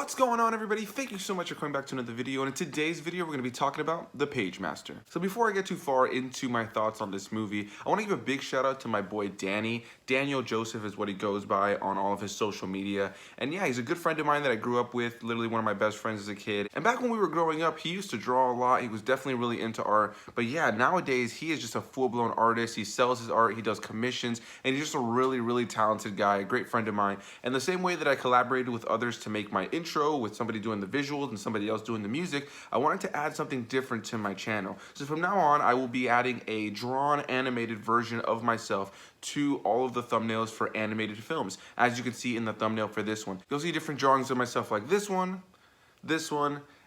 What's going on, everybody? Thank you so much for coming back to another video, and in today's video we're going to be talking about the Pagemaster. So before I get too far into my thoughts on this movie, I want to give a big shout out to my boy Danny. Daniel Joseph is what he goes by on all of his social media, and yeah, he's a good friend of mine that I grew up with, literally one of my best friends as a kid. And back when we were growing up, he used to draw a lot. He was definitely really into art, but yeah, nowadays he is just a full-blown artist. He sells his art, he does commissions, and he's just a really talented guy, a great friend of mine. And the same way that I collaborated with others to make my intro, with somebody doing the visuals and somebody else doing the music, I wanted to add something different to my channel. So from now on, I will be adding a drawn animated version of myself to all of the thumbnails for animated films. As you can see in the thumbnail for this one, you'll see different drawings of myself like this one,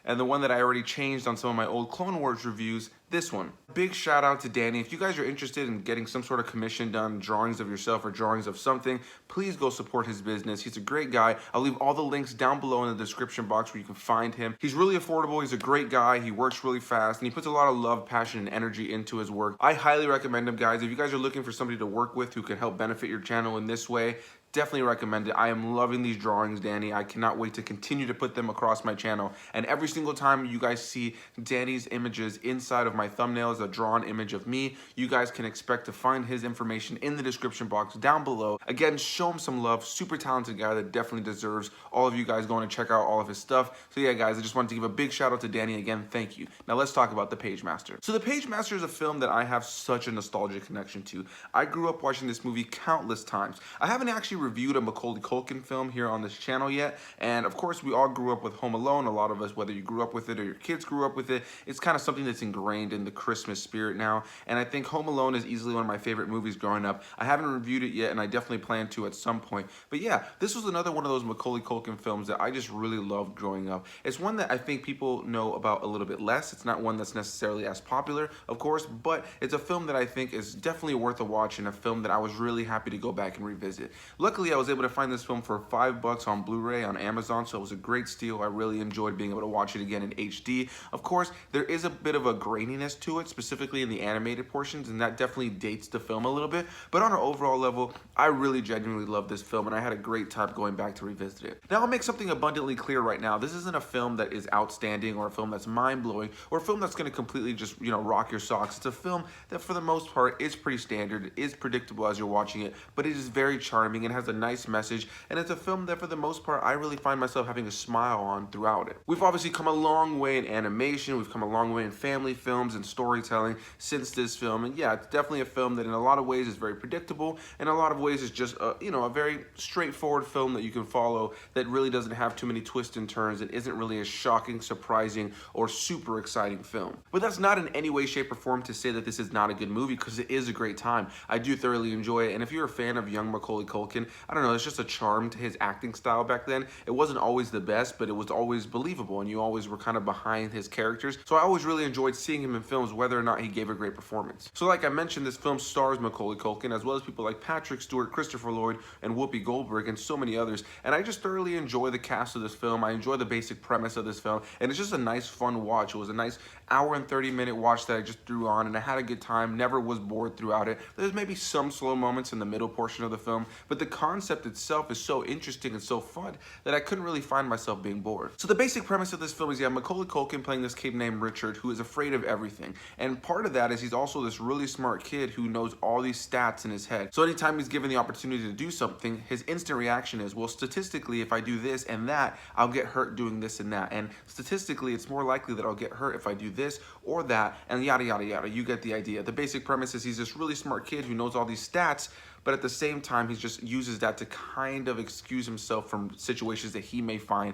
and the one that I already changed on some of my old Clone Wars reviews, this one. Big shout out to Danny. If you guys are interested in getting some sort of commission done, drawings of yourself or drawings of something, please go support his business. He's a great guy. I'll leave all the links down below in the description box where you can find him. He's really affordable. He's a great guy. He works really fast, and he puts a lot of love, passion, and energy into his work. I highly recommend him, guys. If you guys are looking for somebody to work with who can help benefit your channel in this way, definitely recommend it. I am loving these drawings, Danny. I cannot wait to continue to put them across my channel. And every single time you guys see Danny's images inside of my thumbnails, a drawn image of me, you guys can expect to find his information in the description box down below. Again, show him some love. Super talented guy that definitely deserves all of you guys going to check out all of his stuff. So yeah, guys, I just wanted to give a big shout out to Danny again. Thank you. Now let's talk about The Pagemaster. So The Pagemaster is a film that I have such a nostalgic connection to. I grew up watching this movie countless times. I haven't actually reviewed a Macaulay Culkin film here on this channel yet, and of course we all grew up with Home Alone. A lot of us, whether you grew up with it or your kids grew up with it, it's kind of something that's ingrained in the Christmas spirit now, and I think Home Alone is easily one of my favorite movies growing up. I haven't reviewed it yet, and I definitely plan to at some point, but yeah, this was another one of those Macaulay Culkin films that I just really loved growing up. It's one that I think people know about a little bit less. It's not one that's necessarily as popular, of course, but it's a film that I think is definitely worth a watch, and a film that I was really happy to go back and revisit. Luckily, I was able to find this film for $5 on Blu-ray on Amazon, so it was a great steal. I really enjoyed being able to watch it again in HD. Of course, there is a bit of a graininess to it, specifically in the animated portions, and that definitely dates the film a little bit, but on an overall level, I really genuinely love this film, and I had a great time going back to revisit it. Now, I'll make something abundantly clear right now. This isn't a film that is outstanding, or a film that's mind-blowing, or a film that's going to completely just, rock your socks. It's a film that, for the most part, is pretty standard, is predictable as you're watching it, but it is very charming and has a nice message, and it's a film that, for the most part, I really find myself having a smile on throughout it. We've obviously come a long way in animation, we've come a long way in family films and storytelling since this film, and yeah, it's definitely a film that in a lot of ways is very predictable, and in a lot of ways is just a very straightforward film that you can follow, that really doesn't have too many twists and turns, and isn't really a shocking, surprising, or super exciting film. But that's not in any way, shape, or form to say that this is not a good movie, because it is a great time. I do thoroughly enjoy it, and if you're a fan of young Macaulay Culkin, I don't know, it's just a charm to his acting style back then. It wasn't always the best, but it was always believable, and you always were kind of behind his characters. So I always really enjoyed seeing him in films, whether or not he gave a great performance. So like I mentioned, this film stars Macaulay Culkin, as well as people like Patrick Stewart, Christopher Lloyd, and Whoopi Goldberg, and so many others. And I just thoroughly enjoy the cast of this film. I enjoy the basic premise of this film, and it's just a nice, fun watch. It was a nice hour and 30-minute watch that I just threw on, and I had a good time, never was bored throughout it. There's maybe some slow moments in the middle portion of the film, but the concept itself is so interesting and so fun that I couldn't really find myself being bored. So the basic premise of this film is you have Macaulay Culkin playing this kid named Richard, who is afraid of everything, and part of that is he's also this really smart kid who knows all these stats in his head. So anytime he's given the opportunity to do something, his instant reaction is, well, statistically, if I do this and that, I'll get hurt doing this and that, and statistically, it's more likely that I'll get hurt if I do this or that, and yada yada yada. You get the idea. The basic premise is he's this really smart kid who knows all these stats, but at the same time, he just uses that to kind of excuse himself from situations that he may find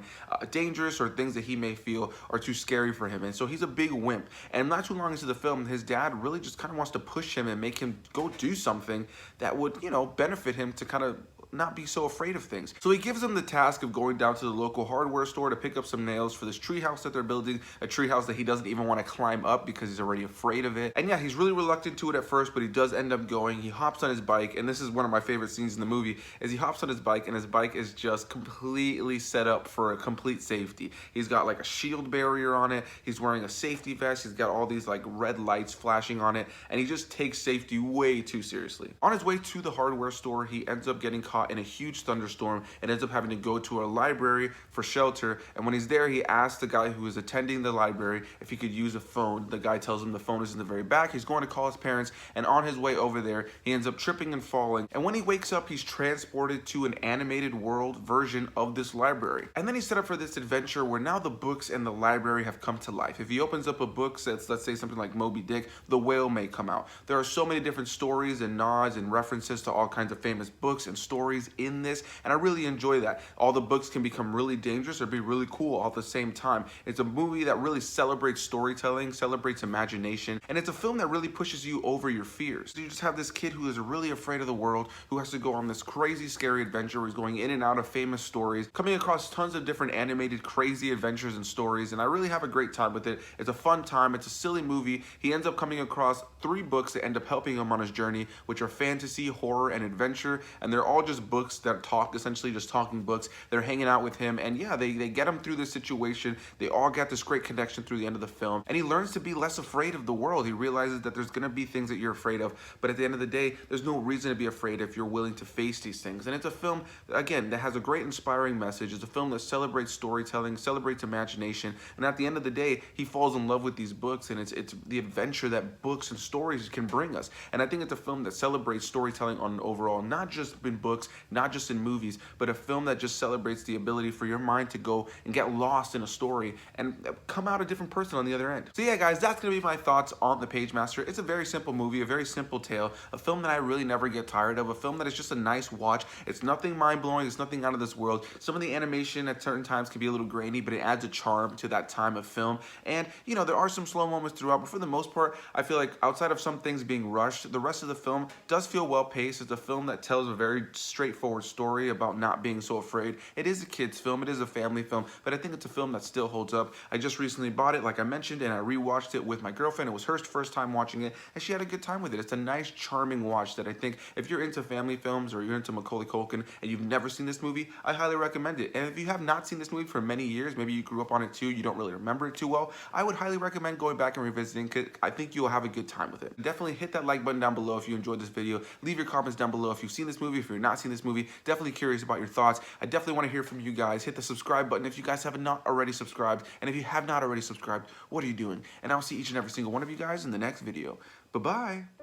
dangerous, or things that he may feel are too scary for him. And so he's a big wimp. And not too long into the film, his dad really just kind of wants to push him and make him go do something that would, benefit him to kind of not be so afraid of things. So he gives him the task of going down to the local hardware store to pick up some nails for this treehouse that they're building, a treehouse that he doesn't even want to climb up because he's already afraid of it. And yeah, he's really reluctant to it at first, but he does end up going. He hops on his bike, and this is one of my favorite scenes in the movie, is he hops on his bike, and his bike is just completely set up for a complete safety. He's got like a shield barrier on it, he's wearing a safety vest, he's got all these like red lights flashing on it, and he just takes safety way too seriously. On his way to the hardware store, he ends up getting caught caught in a huge thunderstorm and ends up having to go to a library for shelter. And when he's there, he asks the guy who is attending the library if he could use a phone. The guy tells him the phone is in the very back. He's going to call his parents, and on his way over there, he ends up tripping and falling. And when he wakes up, he's transported to an animated world version of this library. And then he's set up for this adventure where now the books and the library have come to life. If he opens up a book that's, let's say, something like Moby Dick, the whale may come out. There are so many different stories and nods and references to all kinds of famous books and stories in this, and I really enjoy that. All the books can become really dangerous or be really cool all at the same time. It's a movie that really celebrates storytelling, celebrates imagination, and it's a film that really pushes you over your fears. You just have this kid who is really afraid of the world, who has to go on this crazy, scary adventure where he's going in and out of famous stories, coming across tons of different animated, crazy adventures and stories, and I really have a great time with it. It's a fun time. It's a silly movie. He ends up coming across 3 books that end up helping him on his journey, which are fantasy, horror, and adventure, and they're all just books that talk, essentially just talking books. They're hanging out with him, and yeah, they get him through this situation. They all got this great connection through the end of the film, and he learns to be less afraid of the world. He realizes that there's gonna be things that you're afraid of, but at the end of the day, there's no reason to be afraid if you're willing to face these things. And it's a film, again, that has a great inspiring message. It's a film that celebrates storytelling, celebrates imagination, and at the end of the day, he falls in love with these books, and it's the adventure that books and stories can bring us. And I think it's a film that celebrates storytelling on an overall, not just in books, not just in movies, but a film that just celebrates the ability for your mind to go and get lost in a story and come out a different person on the other end. So yeah, guys, that's gonna be my thoughts on The Pagemaster. It's a very simple movie, a very simple tale, a film that I really never get tired of, a film that is just a nice watch. It's nothing mind-blowing, it's nothing out of this world. Some of the animation at certain times can be a little grainy, but it adds a charm to that time of film. And, you know, there are some slow moments throughout, but for the most part, I feel like outside of some things being rushed, the rest of the film does feel well-paced. It's a film that tells a very straightforward story about not being so afraid. It is a kid's film, it is a family film, but I think it's a film that still holds up. I just recently bought it, like I mentioned, and I rewatched it with my girlfriend. It was her first time watching it, and she had a good time with it. It's a nice, charming watch that I think if you're into family films or you're into Macaulay Culkin and you've never seen this movie, I highly recommend it. And if you have not seen this movie for many years, maybe you grew up on it too, you don't really remember it too well, I would highly recommend going back and revisiting it. I think you'll have a good time with it. Definitely hit that like button down below if you enjoyed this video. Leave your comments down below if you've seen this movie, if you're not seen this movie. Definitely curious about your thoughts. I definitely want to hear from you guys. Hit the subscribe button if you guys have not already subscribed. And if you have not already subscribed, what are you doing? And I'll see each and every single one of you guys in the next video. Bye-bye.